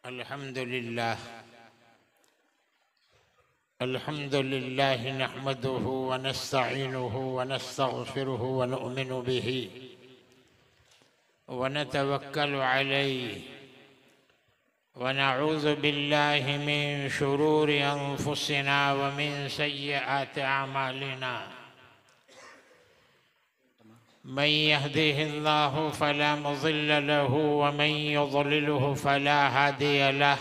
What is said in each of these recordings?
अल्हम्दुलिल्लाह नहमदुहु व नस्तईनुहु व नस्तगफिरुहु व नु'मिनु बिही व नतवक्कलु अलैहि व नऊज़ु बिल्लाहि मिन शुरूरि अनफुसिना व मिन सय्यिआति अमालिना मन यहदिहिल्लाहु फला मुज़िल्ल लहु व मन युज़लिलहु फला हादिय लहु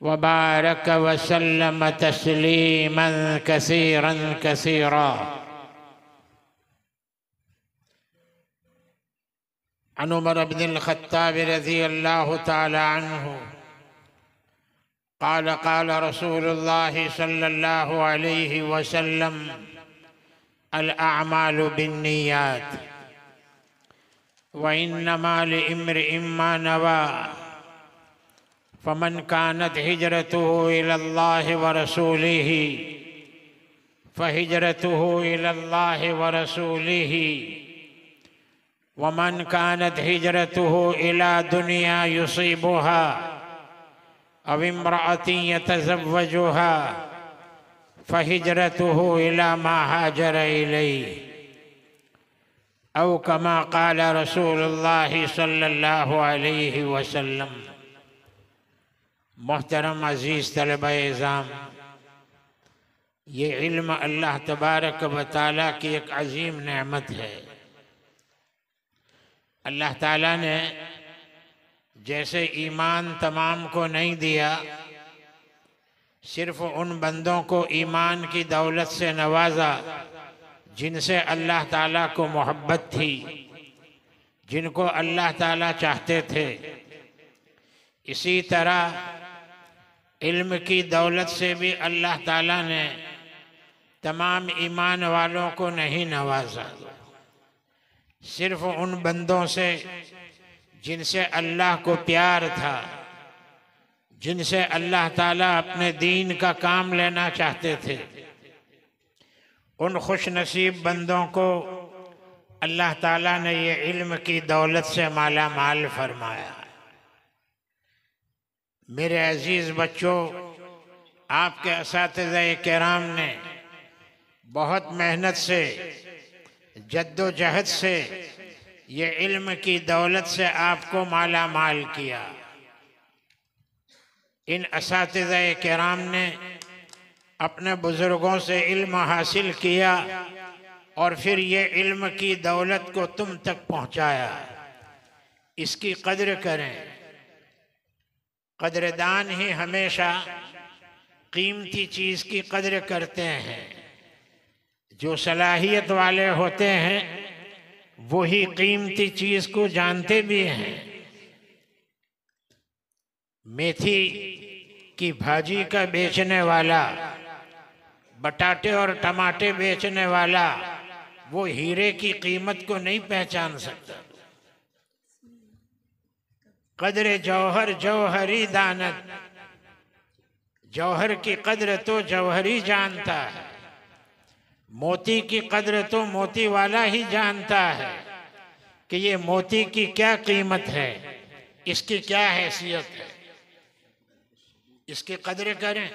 वबारक वसल्लम तस्लीमन कसीरन कसीरा। अन उमर इब्न अल-खत्ताब रज़ियल्लाहु तआला अन्हु क़ाल क़ाल रसूलुल्लाह सल्लल्लाहु अलैहि वसल्लम अल-अअमालु बिन्नियात व इन्नमा लिइम्रिइन मा नवा फमन कानत हिजरतुहु इलल्लाहि व रसूलिही फहिजरतुहु इलल्लाहि व रसूलिही वमन कानत हिजरतुहु इला दुनिया युसीबुहा अव इम्रअतिन यतज़व्वजुहा फहिजरतुहु इला मा हाजर इलैहि औ कमा क़ाल रसूलुल्लाह सल्लल्लाहु अलैहि वसल्लम। मोहतरम अज़ीज़ तलबा-ए-इज़ाम, ये इल्म अल्लाह तबारक व तआला की एक अजीम नेमत है। अल्लाह ताला ने जैसे ईमान तमाम को नहीं दिया, सिर्फ उन बंदों को ईमान की दौलत से नवाजा जिनसे अल्लाह ताला को मोहब्बत थी, जिनको अल्लाह ताला चाहते थे। इसी तरह इल्म की दौलत से भी अल्लाह ताला ने तमाम ईमान वालों को नहीं नवाजा, सिर्फ उन बंदों से जिनसे अल्लाह को प्यार था, जिनसे अल्लाह ताला अपने दीन का काम लेना चाहते थे। उन खुश नसीब बंदों को अल्लाह ताला ने ये इल्म की दौलत से माला माल फरमाया। मेरे अजीज़ बच्चों, आपके असातिज़ा-ए किराम ने बहुत मेहनत से, जद्दोजहद से ये इल्म की दौलत से आपको माला माल किया। इन असातिज़ा-ए किराम ने अपने बुज़ुर्गों से इल्म हासिल किया और फिर ये इल्म की दौलत को तुम तक पहुँचाया। इसकी कद्र करें। कद्रदान ही हमेशा कीमती चीज़ की कद्र करते हैं। जो सलाहियत वाले होते हैं वही कीमती चीज़ को जानते भी हैं। मेथी की भाजी का बेचने वाला, बटाटे और टमाटे बेचने वाला, वो हीरे की कीमत को नहीं पहचान सकता। कद्र जौहर जौहरी दानत, जौहर की कद्र तो जौहरी जानता है, मोती की कद्र तो मोती वाला ही जानता है कि ये मोती की क्या कीमत है, इसकी क्या हैसियत है। इसकी कद्र करें।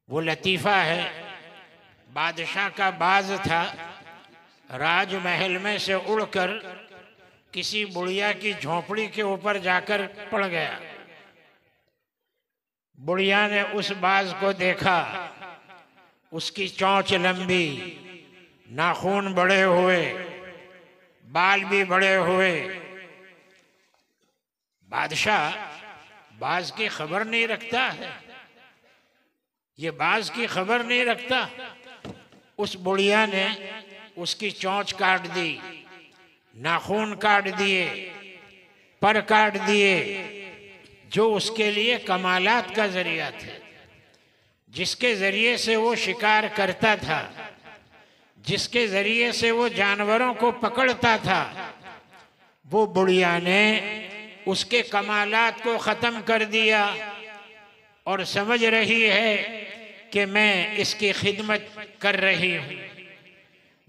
वो लतीफ़ा है, बादशाह का बाज था, राजमहल में से उड़कर किसी बुढ़िया की झोंपड़ी के ऊपर जाकर पड़ गया। बुढ़िया ने उस बाज को देखा, उसकी चोंच लंबी, नाखून बड़े हुए, बाल भी बड़े हुए। बादशाह बाज की खबर नहीं रखता है, ये बाज की खबर नहीं रखता। उस बुढ़िया ने उसकी चोंच काट दी, नाखून काट दिए, पर काट दिए जो उसके लिए कमालात का जरिया थे, जिसके जरिए से वो शिकार करता था, जिसके जरिए से वो जानवरों को पकड़ता था, वो बुढ़िया ने उसके कमालात को ख़त्म कर दिया और समझ रही है कि मैं इसकी खिदमत कर रही हूँ,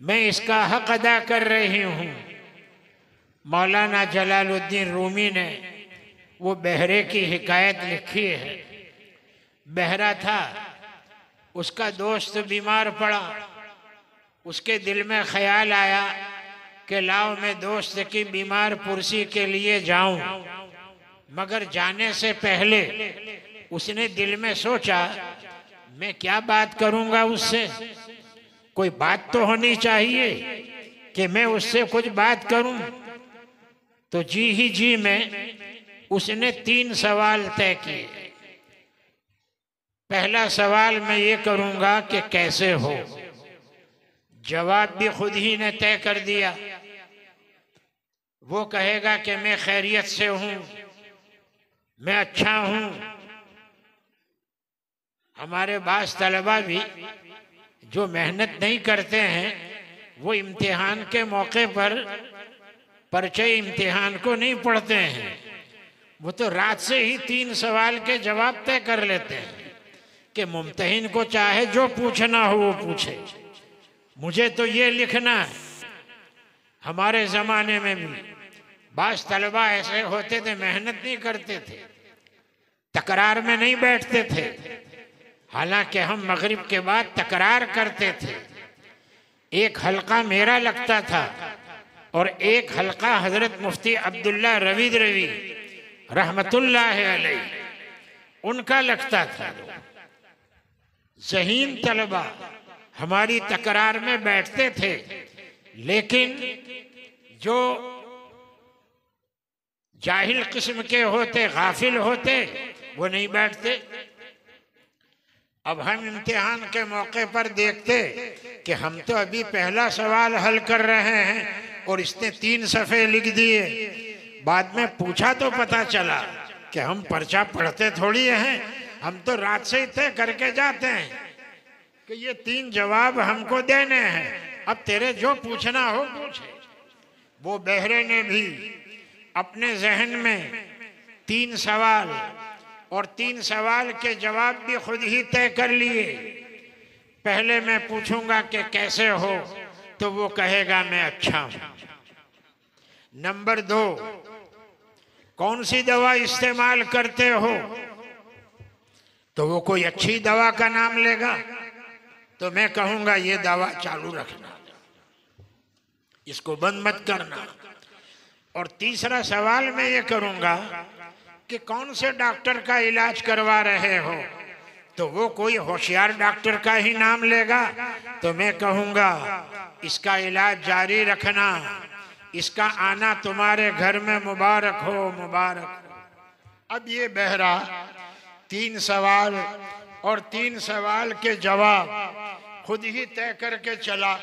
मैं इसका हक अदा कर रही हूँ। मौलाना जलालुद्दीन रूमी ने वो बहरे की हिकायत लिखी है। बहरा था, उसका दोस्त बीमार पड़ा, उसके दिल में ख्याल आया कि लाओ मैं दोस्त की बीमार पुरसी के लिए जाऊं, मगर जाने से पहले उसने दिल में सोचा मैं क्या बात करूंगा उससे, कोई बात तो होनी चाहिए कि मैं उससे कुछ बात करूं। तो जी ही जी में उसने 3 सवाल तय किए। पहला सवाल मैं ये करूंगा कि कैसे हो, जवाब भी खुद ही ने तय कर दिया। वो कहेगा कि मैं खैरियत से हूं, मैं अच्छा हूं। हमारे बास तलबा भी जो मेहनत नहीं करते हैं वो इम्तिहान के मौके पर परिचय इम्तिहान को नहीं पढ़ते हैं, वो तो रात से ही 3 सवाल के जवाब तय कर लेते हैं कि मुम्तहिन को चाहे जो पूछना हो वो पूछे, मुझे तो ये लिखना है। हमारे ज़माने में भी बास तलबा ऐसे होते थे, मेहनत नहीं करते थे, तकरार में नहीं बैठते थे। हालांकि हम मगरिब के बाद तकरार करते थे। एक हल्का मेरा लगता था और एक हल्का हजरत मुफ्ती अब्दुल्ला रवी रहमतुल्लाह अलैह उनका लगता था। ज़हीन तलबा हमारी तकरार में बैठते थे, लेकिन जो जाहिल किस्म के होते, गाफिल होते, वो नहीं बैठते। अब हम इम्तिहान के मौके पर देखते कि हम तो अभी पहला सवाल हल कर रहे हैं और इसने 3 सफ़े लिख दिए। बाद में पूछा तो पता चला कि हम पर्चा पढ़ते थोड़ी हैं, हम तो रात से ही तय करके जाते हैं कि ये 3 जवाब हमको देने हैं, अब तेरे जो पूछना हो पूछे। वो बहरे ने भी अपने जहन में 3 सवाल और 3 सवाल के जवाब भी खुद ही तय कर लिए। पहले मैं पूछूंगा कि कैसे हो, तो वो कहेगा मैं अच्छा हूं। नंबर 2, कौन सी दवा इस्तेमाल करते हो, तो वो कोई अच्छी दवा का नाम लेगा, तो मैं कहूंगा ये दवा चालू रखना, इसको बंद मत करना। और तीसरा सवाल मैं ये करूंगा कि कौन से डॉक्टर का इलाज करवा रहे हो, तो वो कोई होशियार डॉक्टर का ही नाम लेगा, तो मैं कहूँगा इसका इलाज जारी रखना, इसका आना तुम्हारे घर में मुबारक हो, मुबारक हो। अब ये बहरा 3 सवाल और 3 सवाल के जवाब खुद ही तय करके चला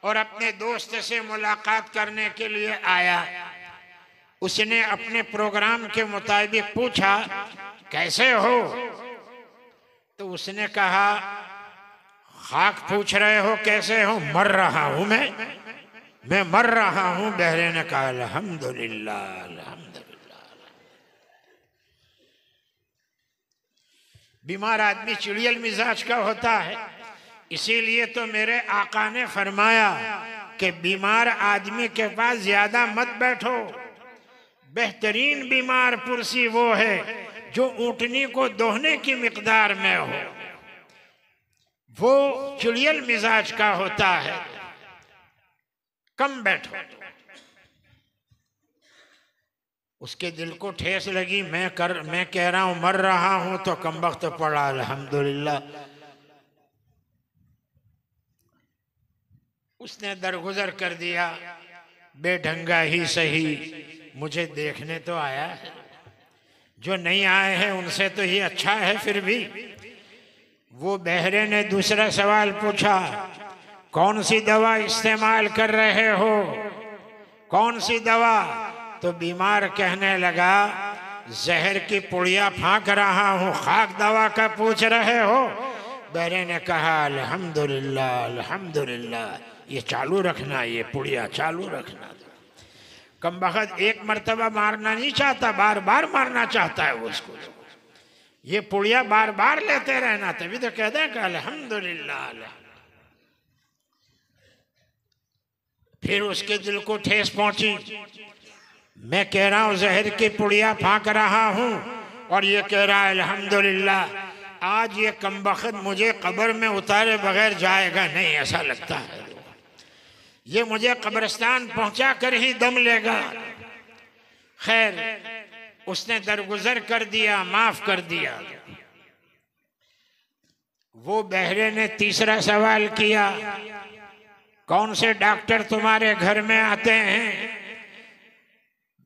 और अपने दोस्त से मुलाकात करने के लिए आया। उसने अपने प्रोग्राम के मुताबिक पूछा कैसे हो, तो उसने कहा खाक पूछ रहे हो कैसे हो, मर रहा हूं मैं मर रहा हूं। बहरे ने कहा अल्हम्दुलिल्लाह अल्हम्दुलिल्लाह। बीमार आदमी चिड़ियल मिजाज का होता है, इसीलिए तो मेरे आका ने फरमाया कि बीमार आदमी के पास ज्यादा मत बैठो। बेहतरीन बीमार पुरसी वो है जो ऊँटनी को दोहने की मिकदार में हो, वो चिड़ियल मिजाज का होता है, कम बैठो। उसके दिल को ठेस लगी, मैं कह रहा हूं मर रहा हूं, तो कम वक्त पड़ा अल्हम्दुलिल्लाह। उसने दरगुजर कर दिया, बेढंगा ही सही मुझे देखने तो आया है, जो नहीं आए हैं उनसे तो ये अच्छा है। फिर भी वो बहरे ने दूसरा सवाल पूछा कौन सी दवा इस्तेमाल कर रहे हो, कौन सी दवा, तो बीमार कहने लगा जहर की पुड़िया फाँक रहा हूँ, खाक दवा का पूछ रहे हो। बहरे ने कहा अल्हम्दुलिल्लाह अल्हम्दुलिल्लाह, ये चालू रखना, ये पुड़िया चालू रखना। कमबख्त एक मर्तबा मारना नहीं चाहता, बार बार मारना चाहता है उसको। ये पुड़िया बार बार लेते रहना, तभी तो कहते हैं कि अल्हम्दुलिल्लाह। फिर उसके दिल को ठेस पहुंची। मैं कह रहा हूं जहर की पुड़िया फाँक रहा हूं और ये कह रहा है अल्हम्दुलिल्लाह। आज ये कमबख्त मुझे कब्र में उतारे बगैर जाएगा नहीं, ऐसा लगता है। ये मुझे कब्रिस्तान पहुंचा कर ही दम लेगा। खैर उसने दरगुजर कर दिया, माफ कर दिया। वो बहरे ने तीसरा सवाल किया, कौन से डॉक्टर तुम्हारे घर में आते हैं?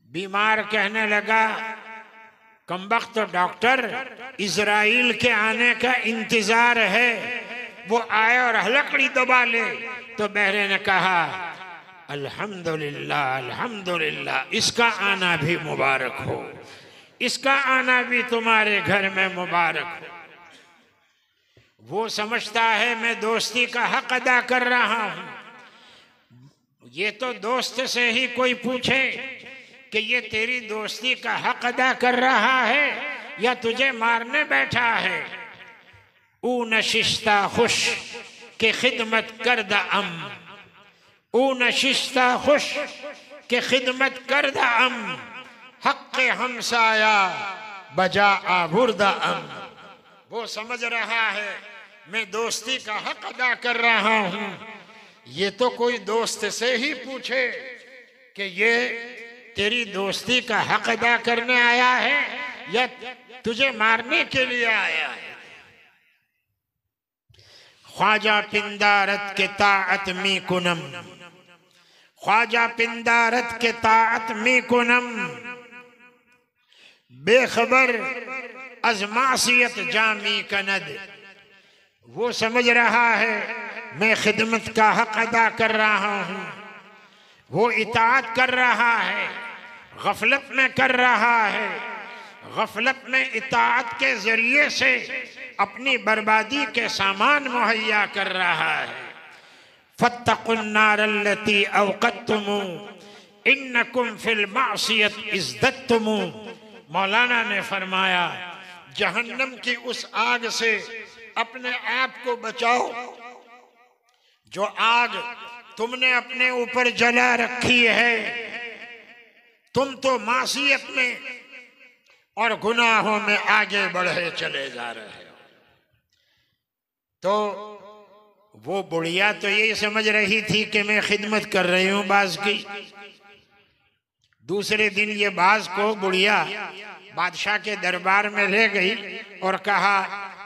बीमार कहने लगा कमबख्त तो डॉक्टर इजराइल के आने का इंतजार है, वो आए और हलकड़ी दबा ले। तो बहरे ने कहा अल्हम्दुलिल्लाह अल्हम्दुलिल्लाह, इसका आना भी मुबारक हो, इसका आना भी तुम्हारे घर में मुबारक हो। वो समझता है मैं दोस्ती का हक अदा कर रहा हूं। ये तो दोस्त से ही कोई पूछे कि ये तेरी दोस्ती का हक अदा कर रहा है या तुझे मारने बैठा है। ऊ नशिस्ता खुश के खिदमत करदा अम, ऊ नशिस्ता खुश के खिदमत करदा अम, हक हमसाया बजा आबुरदा अम। वो समझ रहा है मैं दोस्ती का हक अदा कर रहा हूं। ये तो कोई दोस्त से ही पूछे कि ये तेरी दोस्ती का हक अदा करने आया है या तुझे मारने के लिए आया है। ख्वाजा पिंदारत के ताअत मी कुनम, ख्वाजा पिंदारत के ताअत मी कुनम, बेखबर अजमासियत जामी कनद। वो समझ रहा है मैं खिदमत का हक अदा कर रहा हूं। वो इताअत कर रहा है, गफलत में कर रहा है। गफलत में इताअत के जरिए से अपनी बर्बादी के सामान मुहैया कर रहा है। फत्तकुन्नार अल्लती औक़दतुमू इन्नकुम फिल मासियत इज़्ददतुमू। मौलाना ने फरमाया जहन्नम की उस आग से अपने आप को बचाओ जो आग तुमने अपने ऊपर जला रखी है। तुम तो मासियत में और गुनाहों में आगे बढ़े चले जा रहे हो। तो वो बुढ़िया तो यही समझ रही थी कि मैं खिदमत कर रही हूं बाज की। दूसरे दिन ये बाज को बुढ़िया बादशाह के दरबार में ले गई और कहा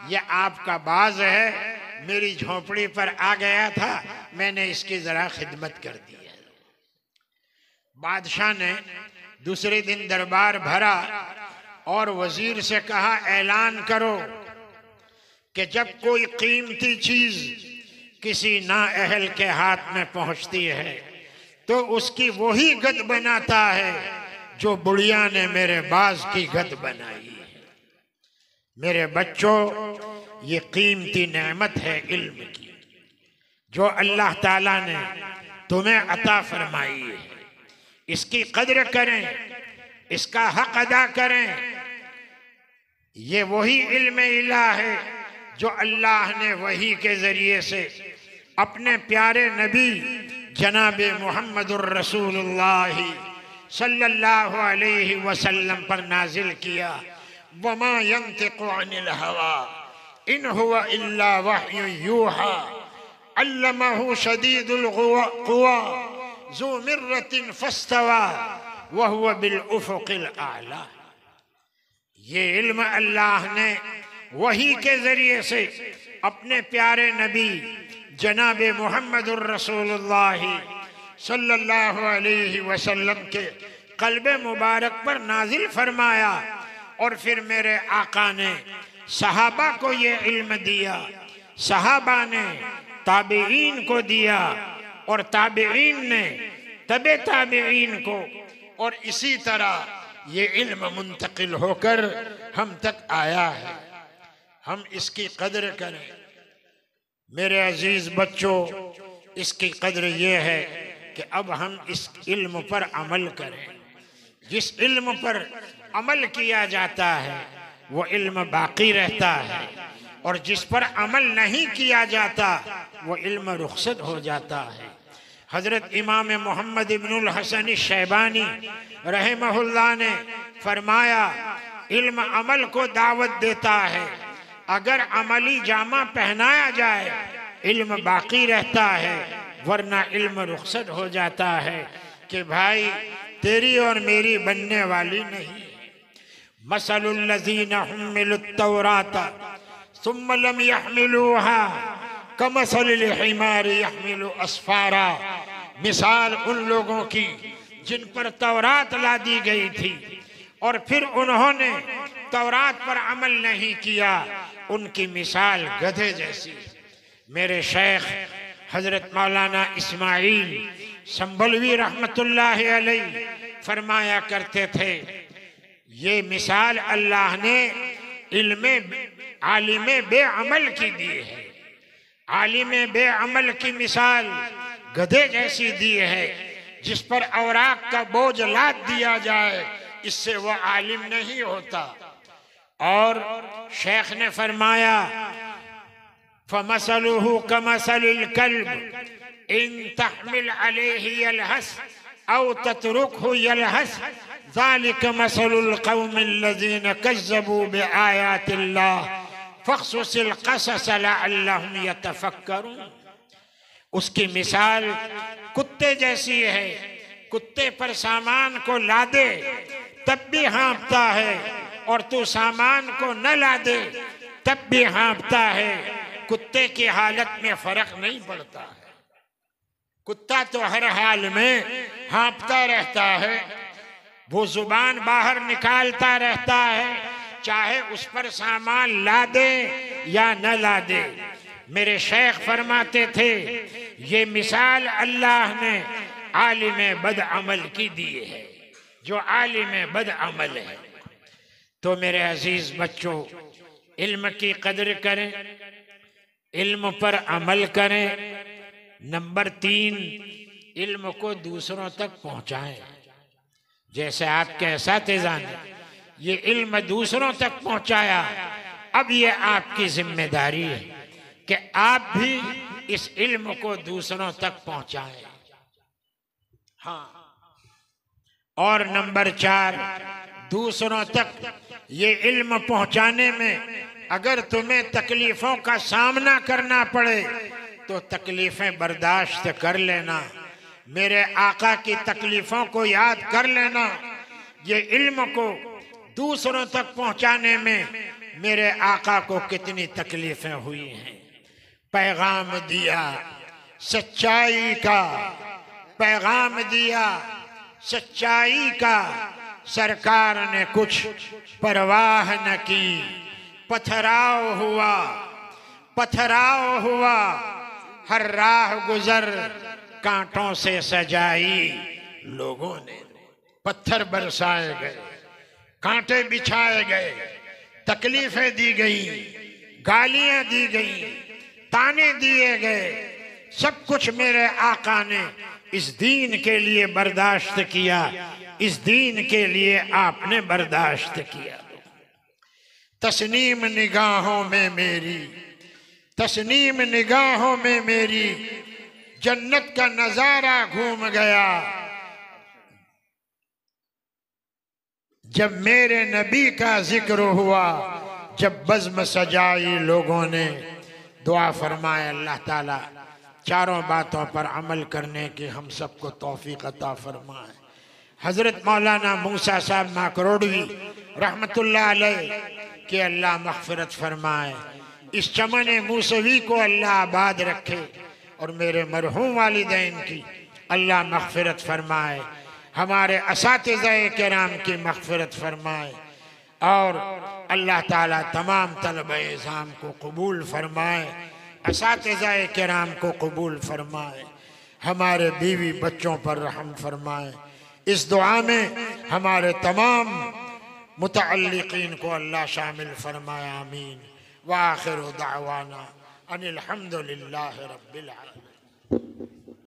यह आपका बाज है, मेरी झोपड़ी पर आ गया था, मैंने इसकी जरा खिदमत कर दी है। बादशाह ने दूसरे दिन दरबार भरा और वजीर से कहा ऐलान करो कि जब कोई कीमती चीज किसी नाअहल के हाथ में पहुंचती है तो उसकी वही गद बनाता है जो बुढ़िया ने मेरे बाज की गद बनाई है। मेरे बच्चों, ये कीमती नेमत है इल्म की जो अल्लाह ताला ने तुम्हें अता फरमाई है। इसकी कद्र करें, इसका हक अदा करें। ये वही इल्म इलाह है जो अल्लाह ने वही के जरिए से अपने प्यारे नबी जनाबे मुहम्मदुर रसूलुल्लाह सल्लल्लाहु अलैहि वसल्लम पर नाजिल किया। वमा यंतिकु अनिल हवा इन हुवा इल्ला वह्यु यूहा अल्लमहु शदीदुल क़ुवा ज़ू मिर्रतिन फस्तवा वहुवा बिल उफ़ुक़िल आला। ये इल्म अल्लाह ने वही के जरिए से अपने प्यारे नबी जनाबे मुहम्मदुर रसूलुल्लाह सल्लल्लाहु अलैहि वसल्लम के क़ल्ब मुबारक पर नाजिल फरमाया। और फिर मेरे आका ने सहाबा को ये इल्म दिया, सहाबा ने ताबीईन को दिया और ताबीईन ने तबे ताबीईन को और इसी तरह ये इल्म मुंतकिल होकर हम तक आया है। हम इसकी कदर करें। मेरे अजीज बच्चों, इसकी कदर ये है कि अब हम इस इल्म पर अमल करें। जिस इल्म पर अमल किया जाता है वो इल्म बाकी रहता है, और जिस पर अमल नहीं किया जाता वो इल्म रुखसत हो जाता है। हजरत इमाम मोहम्मद इब्नुल हसन शैबानी रहमहुल्लाह ने फरमाया, इल्म अमल को दावत देता है। अगर अमली जामा पहनाया जाए इल्म बाकी रहता है, वरना इल्म रुखसत हो जाता है कि भाई तेरी और मेरी बनने वाली नहीं। मसलुल लज़ीना हुम्मिलुत तौरात सुम्मा लम यहमिलूहा कमसलिल हिमारी यहमिलु अस्फारा। मिसाल उन लोगों की जिन पर तौरात ला दी गई थी और फिर उन्होंने तौरात पर अमल नहीं किया, उनकी मिसाल गधे जैसी। मेरे शेख हजरत मौलाना इस्माइल संभलवी रहमतुल्लाह अलैह फरमाया करते थे, ये मिसाल अल्लाह ने आलिमे बेअमल की दी है। आलिमे बेअमल की मिसाल गधे जैसी दी है, जिस पर औराक का बोझ लाद दिया जाए इससे वो आलिम नहीं होता। और शेख ने फरमाया, फमसलुहु कमसलिल कल्ब इन तहमिल अलैहि यलहस औ ततरुकहु यलहस ज़ालिक मसलुल कौमिल लज़ीना कज़्ज़बू बिआयातिल्लाह फ़क़्सुसिल क़सस लअल्लहुम यतफ़क्करून। उसकी मिसाल कुत्ते जैसी है। कुत्ते पर सामान को लादे तब भी हाँफता है, और तू सामान को न लादे तब भी हाँफता है। कुत्ते की हालत में फर्क नहीं पड़ता है। कुत्ता तो हर हाल में हाँफता रहता है, वो जुबान बाहर निकालता रहता है, चाहे उस पर सामान ला दे या न ला दे। मेरे शेख फरमाते थे, ये मिसाल अल्लाह ने आलिम बदअमल की दी है, जो आलिम बदअमल है। तो मेरे अजीज बच्चों, इल्म की कदर करें, इल्म पर अमल करें। नंबर 3, इल्म को दूसरों तक पहुंचाएं। जैसे आपके असातिज़ा ने ये इल्म दूसरों तक पहुंचाया, अब ये आपकी जिम्मेदारी है कि आप भी इस इल्म को दूसरों तक पहुंचाएं। हाँ, और नंबर 4, दूसरों तक ये इल्म पहुंचाने में अगर तुम्हें तकलीफों का सामना करना पड़े तो तकलीफें बर्दाश्त कर लेना। मेरे आका की तकलीफों को याद कर लेना। ये इल्म को दूसरों तक पहुंचाने में मेरे आका को कितनी तकलीफें हुई हैं। पैगाम दिया सच्चाई का, पैगाम दिया सच्चाई का, सरकार ने कुछ परवाह न की। पथराव हुआ, पथराव हुआ, हर राह गुजर कांटों से सजाई। लोगों ने पत्थर बरसाए गए, कांटे बिछाए गए, तकलीफें दी गई, गालियां दी गई, ताने दिए गए। सब कुछ मेरे आका ने इस दीन के लिए बर्दाश्त किया। इस दीन के लिए आपने बर्दाश्त किया। तस्नीम निगाहों में मेरी, तस्नीम निगाहों में मेरी जन्नत का नजारा घूम गया। जब मेरे नबी का जिक्र हुआ, जब बज़्म सजाई लोगों ने। दुआ फरमाए अल्लाह ताला चारों बातों पर अमल करने की हम सबको तौफीक अता फरमाए। हजरत मौलाना मूसा साहब माकरोडवी रहमतुल्लाह अलैह कि अल्लाह मग़फ़िरत फरमाए। इस चमन मूसवी को अल्लाह आबाद रखे, और मेरे मरहूम वालिदैन की अल्लाह मग़फ़िरत फरमाए। हमारे असातिज़ाए किराम की मग़फ़िरत फरमाए, और अल्लाह ताला तमाम तलबे-ए-इज़ाम को कबूल फरमाए। असातिज़ाए किराम को कबूल फरमाए। हमारे बीवी बच्चों पर रहम फरमाए। इस दुआ में हमारे तमाम मुतअल्लिकीन को अल्लाह शामिल फरमाए, आमीन। व आखिरु दावाना अनिल हम्दुलिल्लाहि रब्बिल आलमीन।